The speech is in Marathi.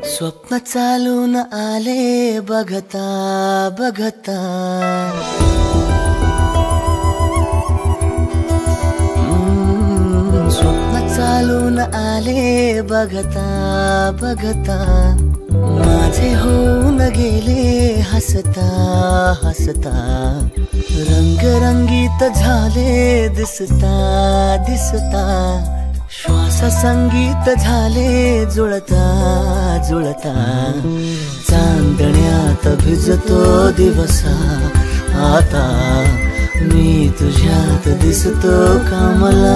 स्वप्न चालून आले बघता बघता, स्वप्न चालून आले बघता बघता, माझे होऊन गेले हसता हसता, रंगरंगीत झाले दिसता दिसता, श्वास संगीत झाले जुळता जुळता, चांदण्यात भिजतो दिवसा आता, मी तुझ्यात दिसतो का मला.